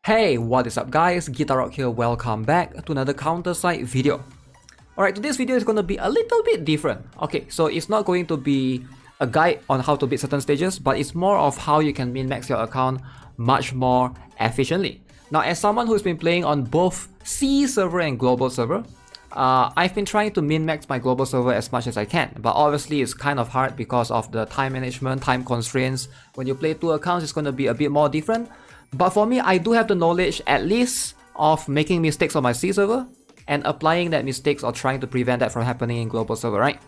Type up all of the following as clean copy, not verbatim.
Hey, what is up guys, GuitarRock here, welcome back to another CounterSide video. Alright, today's video is going to be a little bit different. Okay, so it's not going to be a guide on how to beat certain stages, but it's more of how you can min-max your account much more efficiently. Now, as someone who's been playing on both C server and global server, I've been trying to min-max my global server as much as I can, but obviously it's kind of hard because of the time management, time constraints. When you play two accounts, it's going to be a bit more different. But for me, I do have the knowledge at least of making mistakes on my C server and applying that mistakes or trying to prevent that from happening in global server, right?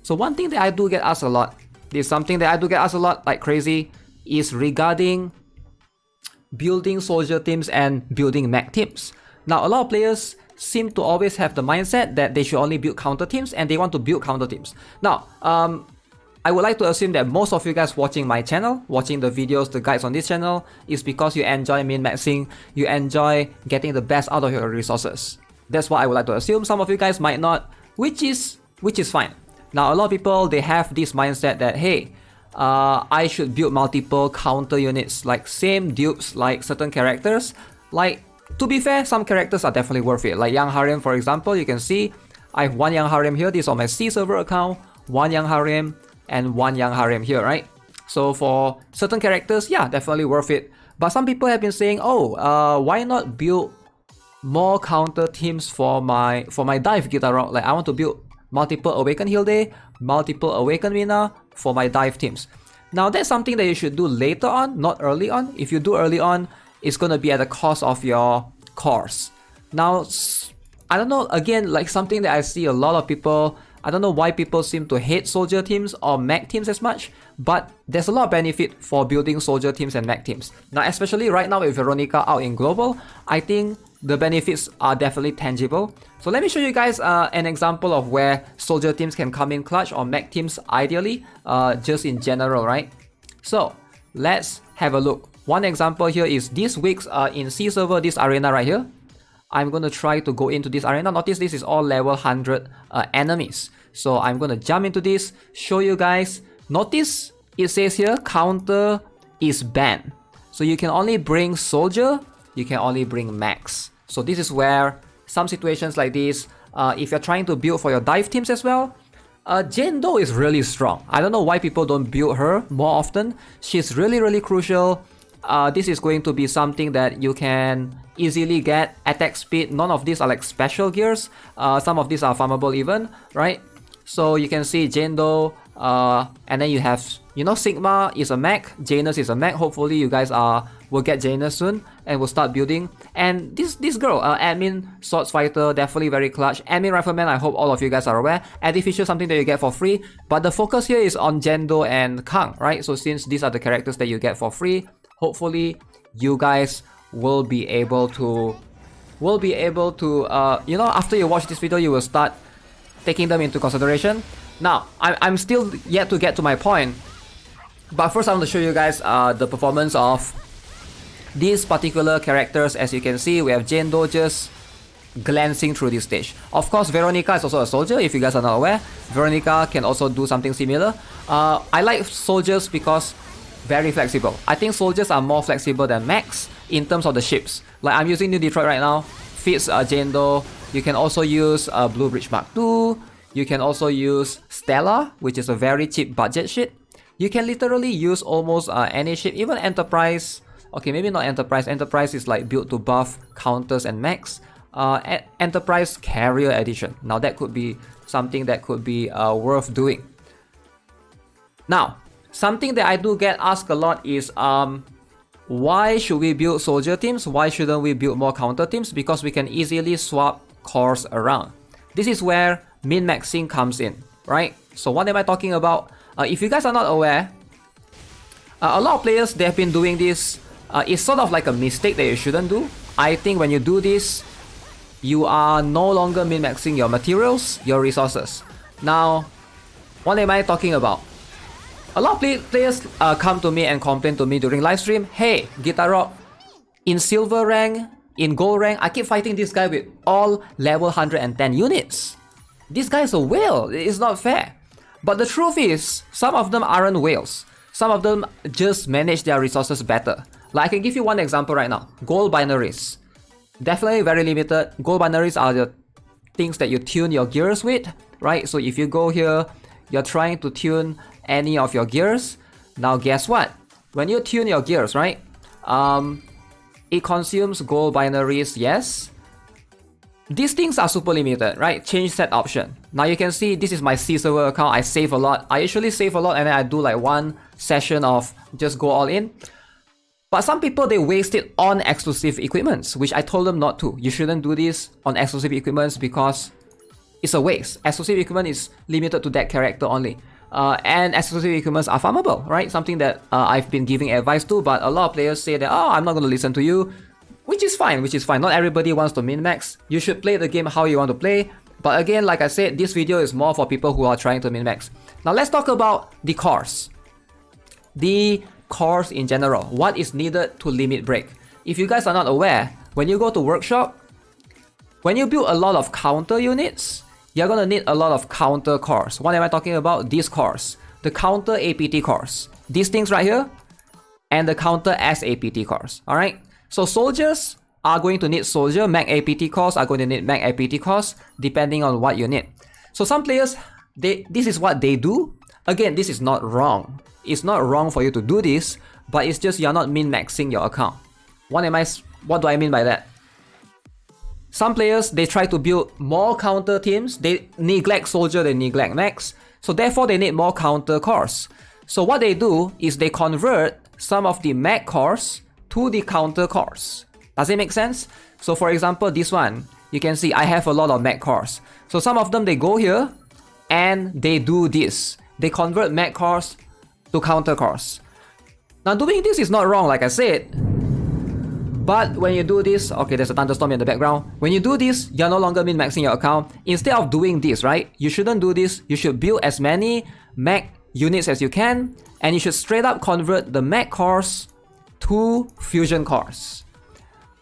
So one thing that I do get asked a lot, like crazy, is regarding building soldier teams and building mech teams. Now, a lot of players seem to always have the mindset that they should only build counter teams and they want to build counter teams. Now, I would like to assume that most of you guys watching my channel, watching the videos, the guides on this channel, is because you enjoy min-maxing, you enjoy getting the best out of your resources. That's what I would like to assume. Some of you guys might not, which is fine. Now, a lot of people, they have this mindset that, hey, I should build multiple counter units, like same dupes, like certain characters. Like, to be fair, some characters are definitely worth it. Like Young Harem, for example, you can see I have one Young Harem here. This is on my C server account, one Young Harem, and one Young Harem here, right? So for certain characters, yeah, definitely worth it. But some people have been saying, oh, why not build more counter teams for my dive GuitarRock? Like, I want to build multiple Awaken Heal Day, multiple Awaken Mina for my dive teams. Now, that's something that you should do later on, not early on. If you do early on, it's going to be at the cost of your cores. Now, I don't know, again, like something that I see a lot of people, I don't know why people seem to hate soldier teams or mech teams as much, but there's a lot of benefit for building soldier teams and mech teams. Now, especially right now with Veronica out in global, I think the benefits are definitely tangible. So let me show you guys an example of where soldier teams can come in clutch, or mech teams ideally, just in general, right? So let's have a look. One example here is this week's in C server, this arena right here. I'm going to try to go into this arena. Notice this is all level 100 enemies. So I'm going to jump into this, show you guys. Notice it says here, counter is banned. So you can only bring soldier, you can only bring mechs. So this is where some situations like this, if you're trying to build for your dive teams as well, Jane Doe is really strong. I don't know why people don't build her more often. She's really crucial. This is going to be something that you can easily get. Attack speed, none of these are like special gears. Some of these are farmable even, right? So you can see Jane Doe, and then you have, you know, Sigma is a mech, Janus is a mech. Hopefully you guys will get Janus soon and will start building. And this girl, admin swords fighter, definitely very clutch. Admin rifleman, I hope all of you guys are aware. Artificial, something that you get for free, but the focus here is on Jane Doe and Kang, right? So since these are the characters that you get for free, hopefully you guys will be able to you know, after you watch this video, you will start taking them into consideration. Now, I'm still yet to get to my point, but first I want to show you guys the performance of these particular characters. As you can see, we have Jane Doe just glancing through this stage. Of course, Veronica is also a soldier, if you guys are not aware. Veronica can also do something similar. I like soldiers because very flexible. I think soldiers are more flexible than mechs in terms of the ships. Like, I'm using New Detroit right now, fits Jane Doe. You can also use Blue Bridge Mark II. You can also use Stella, which is a very cheap budget ship. You can literally use almost any ship, even Enterprise. Okay, maybe not Enterprise. Enterprise is like built to buff counters and mechs. Enterprise Carrier Edition. Now that could be something that could be worth doing. Now, something that I do get asked a lot is why should we build soldier teams? Why shouldn't we build more counter teams? Because we can easily swap cores around. This is where min-maxing comes in, right? So what am I talking about? If you guys are not aware, a lot of players, they have been doing this. It's sort of like a mistake that you shouldn't do. I think when you do this, you are no longer min-maxing your materials, your resources. Now, what am I talking about? A lot of players come to me and complain to me during live stream, hey, GuitarRock, in silver rank, in gold rank, I keep fighting this guy with all level 110 units. This guy is a whale, it's not fair. But the truth is, some of them aren't whales. Some of them just manage their resources better. Like I can give you one example right now. Gold binaries. Definitely very limited. Gold binaries are the things that you tune your gears with, right? So if you go here, you're trying to tune any of your gears. Now guess what? When you tune your gears, right? It consumes gold binaries, yes. These things are super limited, right? Change set option. Now you can see this is my C server account. I save a lot. I usually save a lot and then I do like one session of just go all in. But some people, they waste it on exclusive equipments, which I told them not to. You shouldn't do this on exclusive equipments because it's a waste. Exclusive equipment is limited to that character only. And exclusive equipments are farmable, right? Something that I've been giving advice to, but a lot of players say that, oh, I'm not going to listen to you, which is fine. Not everybody wants to min-max. You should play the game how you want to play. But again, like I said, this video is more for people who are trying to min-max. Now let's talk about the cores. The cores in general. What is needed to limit break? If you guys are not aware, when you go to workshop, when you build a lot of counter units, you're gonna need a lot of counter cores. What am I talking about? These cores. The counter APT cores. These things right here. And the counter SAPT cores. Alright? So soldiers are going to need soldier. Mag APT cores are going to need mag APT cores, depending on what you need. So some players, this is what they do. Again, this is not wrong. It's not wrong for you to do this, but it's just you're not min-maxing your account. What do I mean by that? Some players, they try to build more counter teams. They neglect soldier, they neglect max. So therefore, they need more counter cores. So what they do is they convert some of the mag cores to the counter cores. Does it make sense? So for example, this one, you can see I have a lot of mag cores. So some of them, they go here and they do this. They convert mag cores to counter cores. Now doing this is not wrong, like I said. But when you do this, okay, there's a thunderstorm in the background. When you do this, you're no longer min-maxing your account. Instead of doing this, right? You shouldn't do this. You should build as many mag units as you can. And you should straight up convert the mag cores to fusion cores.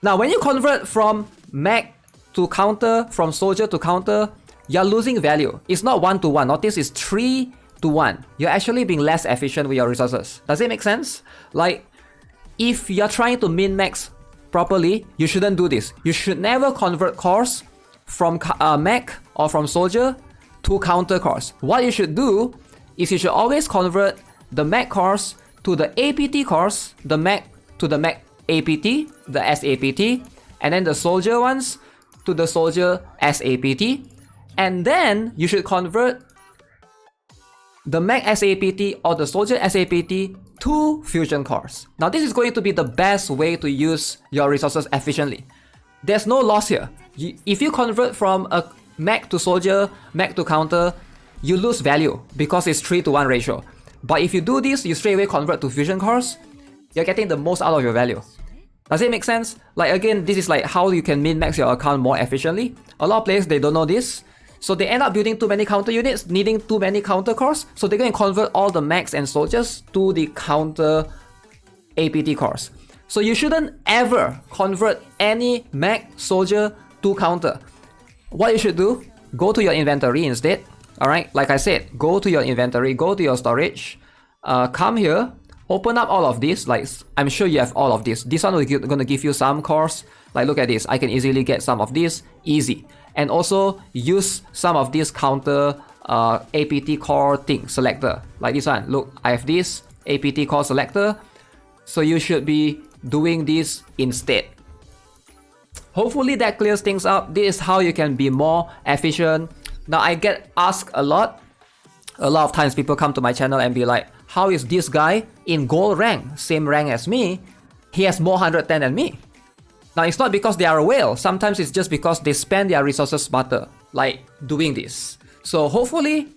Now, when you convert from mag to counter, from soldier to counter, you're losing value. It's not 1-to-1. Notice it's 3-to-1. You're actually being less efficient with your resources. Does it make sense? Like, if you're trying to min-max properly, you shouldn't do this. You should never convert cores from mag or from soldier to counter cores. What you should do is you should always convert the mag cores to the APT cores, the mag to the mag APT, the SAPT, and then the soldier ones to the soldier SAPT. And then you should convert the mag SAPT or the soldier SAPT to fusion cores. Now this is going to be the best way to use your resources efficiently. There's no loss here. If you convert from a mag to soldier, mag to counter, you lose value because it's 3-to-1 ratio. But if you do this, you straight away convert to fusion cores, you're getting the most out of your value. Does it make sense? Like again, this is like how you can min-max your account more efficiently. A lot of players, they don't know this. So they end up building too many counter units, needing too many counter cores. So they're going to convert all the mags and soldiers to the counter APT cores. So you shouldn't ever convert any mag soldier to counter. What you should do, go to your inventory instead. Alright, like I said, go to your inventory, go to your storage, come here, open up all of this. Like I'm sure you have all of this. This one is going to give you some cores. Like look at this, I can easily get some of this, easy. And also use some of this counter APT core thing selector. Like this one, look, I have this APT core selector. So you should be doing this instead. Hopefully that clears things up. This is how you can be more efficient. Now I get asked a lot of times people come to my channel and be like, how is this guy in gold rank, same rank as me, he has more 110 than me? Now it's not because they are a whale, sometimes it's just because they spend their resources smarter, like doing this. So hopefully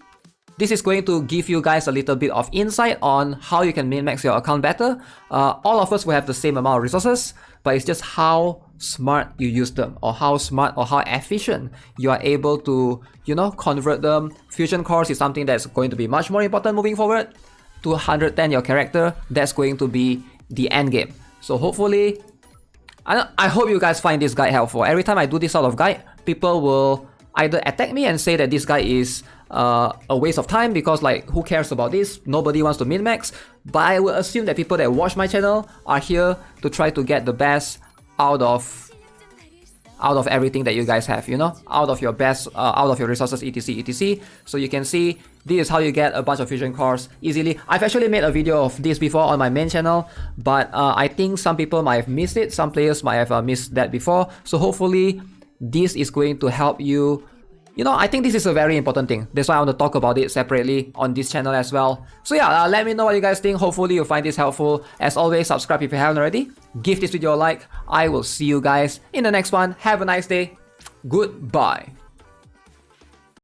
this is going to give you guys a little bit of insight on how you can min-max your account better. All of us will have the same amount of resources, but it's just how smart you use them, or how smart or how efficient you are able to, you know, convert them. Fusion cores is something that's going to be much more important moving forward. To 110 your character, that's going to be the end game. So hopefully, I hope you guys find this guide helpful. Every time I do this sort of guide, people will either attack me and say that this guy is a waste of time, because like, who cares about this? Nobody wants to min-max. But I will assume that people that watch my channel are here to try to get the best out of everything that you guys have, you know, out of your best, out of your resources, etc. So you can see this is how you get a bunch of fusion cores easily. I've actually made a video of this before on my main channel, but I think some people might have missed it. Some players might have missed that before. So hopefully this is going to help you. You know, I think this is a very important thing. That's why I want to talk about it separately on this channel as well. So yeah, let me know what you guys think. Hopefully you find this helpful. As always, subscribe if you haven't already. Give this video a like. I will see you guys in the next one. Have a nice day. Goodbye.